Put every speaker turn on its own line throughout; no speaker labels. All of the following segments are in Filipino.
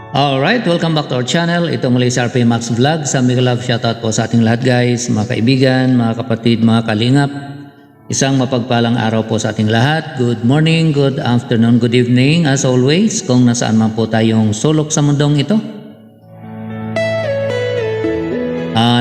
Alright, welcome back to our channel. Ito muli si RP Max Vlog. Sa mega love shoutout po sa ating lahat guys, mga kaibigan, mga kapatid, mga kalingap. Isang mapagpalang araw po sa ating lahat. Good morning, good afternoon, good evening. As always, kung nasaan man po tayong sulok sa mundong ito.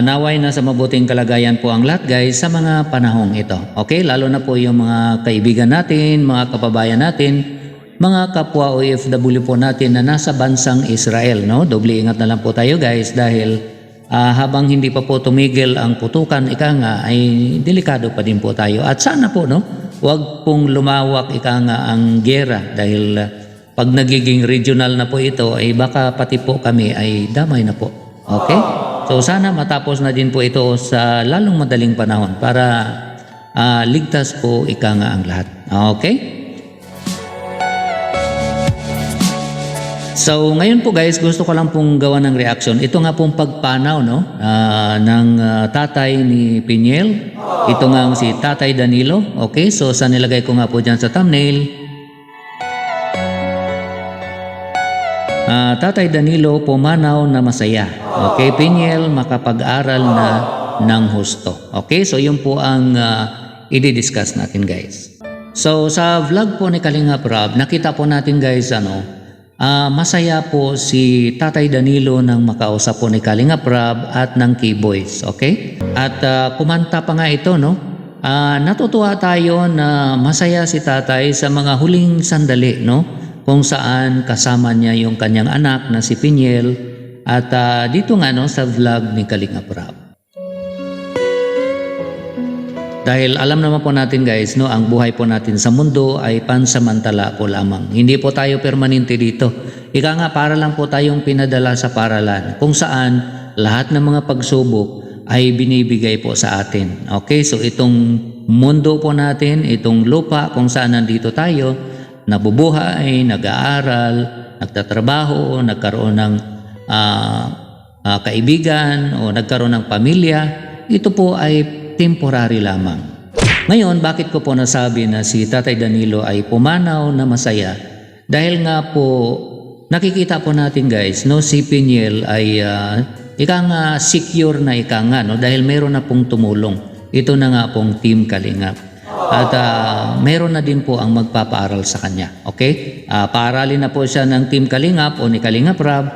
Naway na sa mabuting kalagayan po ang lahat guys sa mga panahong ito. Okay, lalo na po yung mga kaibigan natin, mga kababayan natin, mga kapwa OFW po natin na nasa bansang Israel, no? Doble ingat na lang po tayo guys dahil habang hindi pa po tumigil ang putukan, ika nga, ay delikado pa din po tayo. At sana po, no? Huwag pong lumawak, ika nga, ang gera dahil pag nagiging regional na po ito, ay baka pati po kami ay damay na po. Okay? So sana matapos na din po ito sa lalong madaling panahon para ligtas po, ika nga, ang lahat. Okay? So ngayon po guys, gusto ko lang pong gawa ng reaction. Ito nga pong pagpanaw, no, ng tatay ni Piniel. Ito nga si Tatay Danilo. Okay, so sa nilagay ko nga po dyan sa thumbnail. Tatay Danilo pumanaw na masaya. Okay, Piniel makapag-aral na ng husto. Okay, so yun po ang i-discuss natin guys. So sa vlog po ni Kalingap Rob, nakita po natin guys masaya po si Tatay Danilo nang makausap po ni Kalingap Rob at ng K-Boys, okay? At kumanta pa nga ito, no? Natutuwa tayo na masaya si Tatay sa mga huling sandali, no? Kung saan kasama niya yung kanyang anak na si Piniel at dito nga, no, sa vlog ni Kalingap Rob. Dahil alam naman po natin guys, no, ang buhay po natin sa mundo ay pansamantala po lamang. Hindi po tayo permanente dito. Ika nga, para lang po tayong pinadala sa paralan kung saan lahat ng mga pagsubok ay binibigay po sa atin. Okay, so itong mundo po natin, itong lupa kung saan nandito tayo, nabubuhay, nag-aaral, nagtatrabaho, nagkaroon ng kaibigan o nagkaroon ng pamilya, ito po ay temporary lamang. Ngayon, bakit ko po nasabi na si Tatay Danilo ay pumanaw na masaya? Dahil nga po, nakikita po natin guys, no, si Piniel ay ika nga secure na ika nga, no, dahil meron na pong tumulong. Ito na nga pong Team Kalingap. At meron na din po ang magpapaaral sa kanya. Okay? Paaralin na po siya ng Team Kalingap o ni Kalingap Rob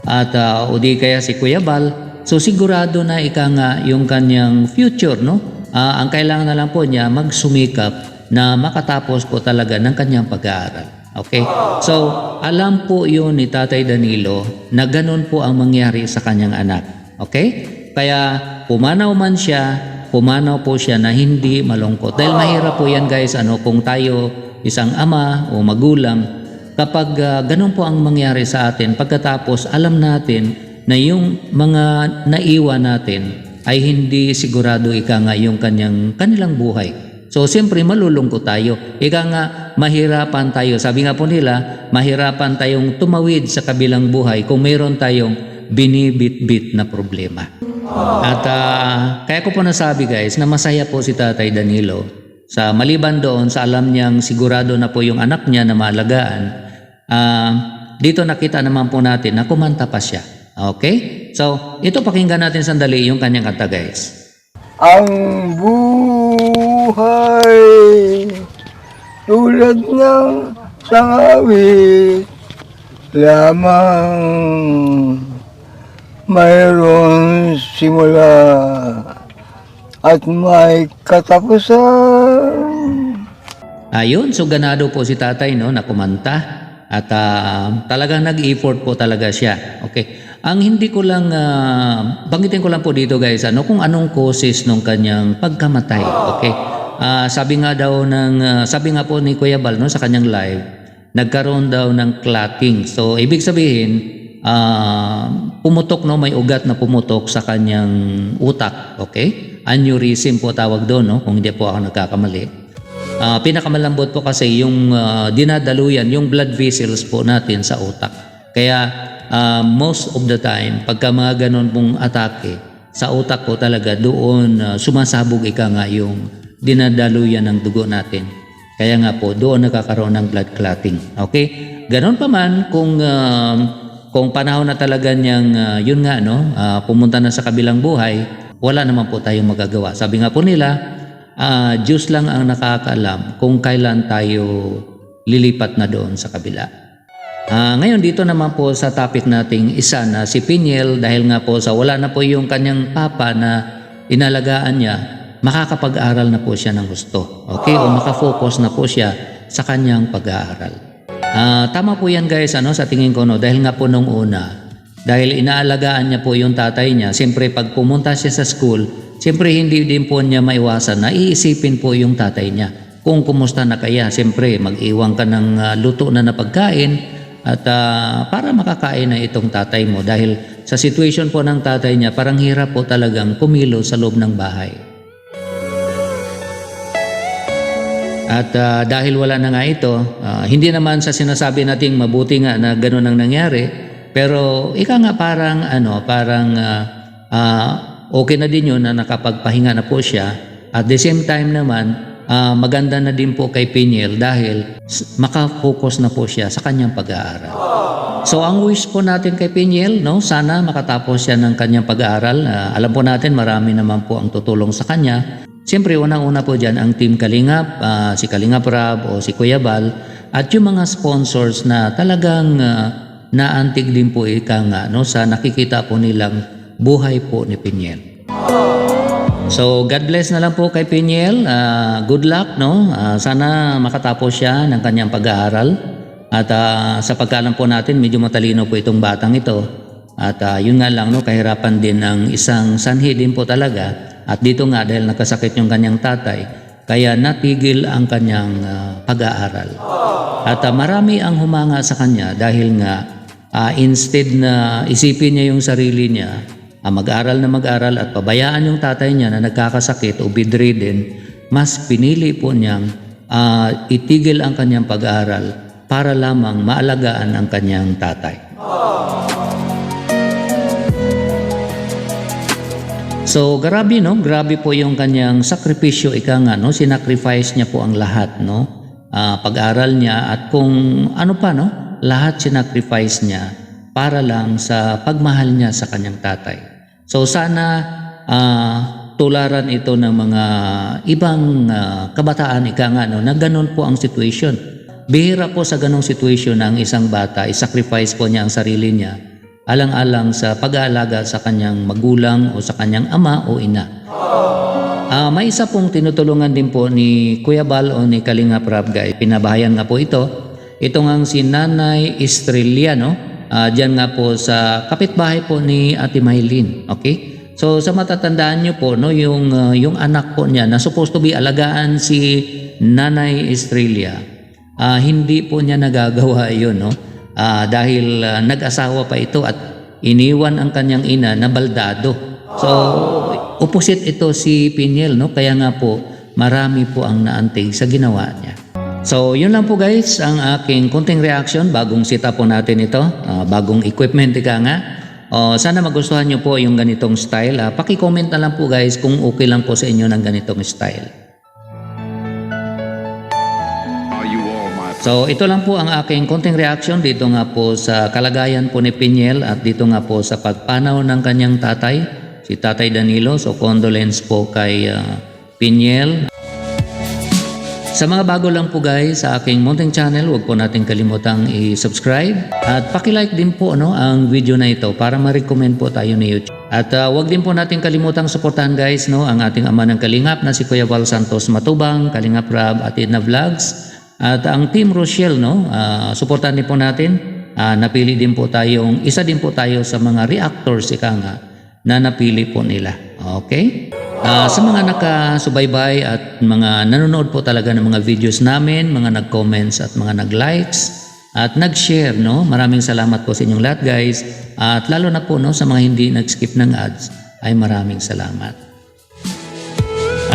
at o di kaya si Kuya Bal. So sigurado na ika nga yung kanyang future, no? Ang kailangan na lang po niya magsumikap na makatapos po talaga ng kanyang pag-aaral. Okay? So alam po yun ni Tatay Danilo na ganun po ang mangyari sa kanyang anak. Okay? Kaya pumanaw man siya, pumanaw po siya na hindi malungkot. Dahil mahirap po yan guys, kung tayo isang ama o magulang, kapag ganun po ang mangyari sa atin, pagkatapos alam natin na yung mga naiwan natin ay hindi sigurado ika nga yung kanilang buhay. So siyempre malulungkot tayo. Ika nga mahirapan tayo. Sabi nga po nila, mahirapan tayong tumawid sa kabilang buhay kung mayroon tayong binibit-bit na problema. At kaya ko po nasabi guys na masaya po si Tatay Danilo sa maliban doon sa alam niyang sigurado na po yung anak niya na maalagaan. Dito nakita naman po natin na kumanta pa siya. Okay? So, ito pakinggan natin sandali yung kanyang kanta guys.
Ang buhay tulad ng sangawit lamang mayroon simula at may katapusan.
Ayun, so ganado po si Tatay, no, na kumanta at talagang nag-effort po talaga siya. Okay. Ang hindi ko lang, banggitin ko lang po dito guys, kung anong causes ng kanyang pagkamatay. Okay? Sabi nga po ni Kuya Bal, no, sa kanyang live, nagkaroon daw ng clotting. So, ibig sabihin, pumutok, no, may ugat na pumutok sa kanyang utak. Okay? Aneurysm po tawag doon, no, kung hindi po ako nagkakamali. Pinakamalambot po kasi yung dinadaluyan, yung blood vessels po natin sa utak. Kaya, most of the time, pagka mga ganon pong atake, sa utak ko talaga doon sumasabog ika nga yung dinadaluyan ng dugo natin. Kaya nga po doon nagkakaroon ng blood clotting. Okay? Ganon pa man kung kung panahon na talaga niyang yun nga no, pumunta na sa kabilang buhay, wala naman po tayong magagawa. Sabi nga po nila, Diyos lang ang nakakaalam kung kailan tayo lilipat na doon sa kabila. Ngayon dito naman po sa topic nating isa na si Peniel, dahil nga po sa wala na po yung kanyang papa na inalagaan niya, makakapag-aral na po siya ng gusto. Okay? O makafocus na po siya sa kanyang pag-aaral. Tama po yan guys, sa tingin ko, no? Dahil nga po nung una, dahil inaalagaan niya po yung tatay niya, siyempre pag pumunta siya sa school, siyempre hindi din po niya maiwasan na iisipin po yung tatay niya. Kung kumusta na kaya, siyempre mag-iwan ka ng luto na pagkain at para makakain na itong tatay mo. Dahil sa situation po ng tatay niya, parang hirap po talagang kumilo sa loob ng bahay. At dahil wala na nga ito, hindi naman sa sinasabi nating mabuti nga na gano'n ang nangyari, pero ika nga parang okay na din yun na nakapagpahinga na po siya. At the same time naman, maganda na din po kay Peniel dahil makafocus na po siya sa kanyang pag-aaral. So ang wish po natin kay Peniel, no, sana makatapos siya ng kanyang pag-aaral. Alam po natin marami naman po ang tutulong sa kanya. Siyempre, unang-una po dyan ang Team Kalingap, si Kalingap Rab o si Kuya Bal, at yung mga sponsors na talagang naantig din po ika nga, no, sa nakikita po nilang buhay po ni Peniel. So, God bless na lang po kay Peniel. Good luck, no? Sana makatapos siya ng kanyang pag-aaral. At sa pagkalam po natin, medyo matalino po itong batang ito. At yun nga lang, no, kahirapan din ng isang sanhi din po talaga. At dito nga dahil nakasakit yung kanyang tatay, kaya natigil ang kanyang pag-aaral. At marami ang humanga sa kanya dahil nga instead na isipin niya yung sarili niya, mag-aral na mag-aral at pabayaan yung tatay niya na nagkakasakit o bedridden, mas pinili po niyang itigil ang kanyang pag-aaral para lamang maalagaan ang kanyang tatay. So grabe, no? Grabe po yung kanyang sakripisyo, ika nga, no? Sinacrifice niya po ang lahat, no? Pag-aral niya at kung ano pa, no? Lahat sinacrifice niya para lang sa pagmahal niya sa kanyang tatay. So sana tularan ito ng mga ibang kabataan, ika nga, no? Na ganun po ang situation. Bihira po sa ganung situation na ang isang bata, isacrifice po niya ang sarili niya alang-alang sa pag-aalaga sa kanyang magulang o sa kanyang ama o ina. May isa pong tinutulungan din po ni Kuya Bal o ni Kalingap Rab, guys. Pinabahayan nga po ito. Ito nga si Nanay Estrella, no? Diyan nga po sa kapitbahay po ni Ate Maylin. Okay? So sa matatandaan nyo po, no, yung anak po niya na supposed to be alagaan si Nanay Estrella, hindi po niya nagagawa yun, no? Dahil nag-asawa pa ito at iniwan ang kanyang ina na baldado. So, opposite ito si Peniel, no? Kaya nga po, marami po ang naantig sa ginawa niya. So, yun lang po guys, ang aking konting reaction. Bagong setup po natin ito. Bagong equipment, ika nga. Sana magustuhan nyo po yung ganitong style. Paki-comment na lang po guys kung okay lang po sa inyo ng ganitong style. So ito lang po ang aking konting reaction dito nga po sa kalagayan po ni Peniel at dito nga po sa pagpanaw ng kanyang tatay, si Tatay Danilo. So condolence po kay Peniel. Sa mga bago lang po guys sa aking munting channel, huwag po natin kalimutang i-subscribe at paki-like din po ang video na ito para ma-recommend po tayo ni YouTube. At huwag din po natin kalimutang suportahan guys ang ating ama ng Kalingap na si Kuya Val Santos Matubang, Kalingap Rab at Edna Vlogs. At ang Team Rochelle, suportahan din po natin. Napili din po tayong, isa din po tayo sa mga reactors ika nga na napili po nila. Okay? Sa mga nakasubaybay at mga nanonood po talaga ng mga videos namin, mga nag-comments at mga nag-likes at nag-share, maraming salamat po sa inyong lahat guys. At lalo na po sa mga hindi nag-skip ng ads ay maraming salamat.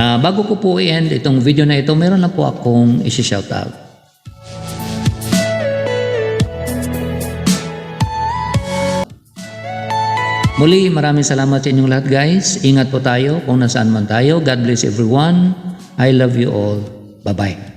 Bago ko po i-end itong video na ito, meron lang po akong isi-shoutout. Muli, maraming salamat sa inyong lahat guys. Ingat po tayo kung nasaan man tayo. God bless everyone. I love you all. Bye-bye.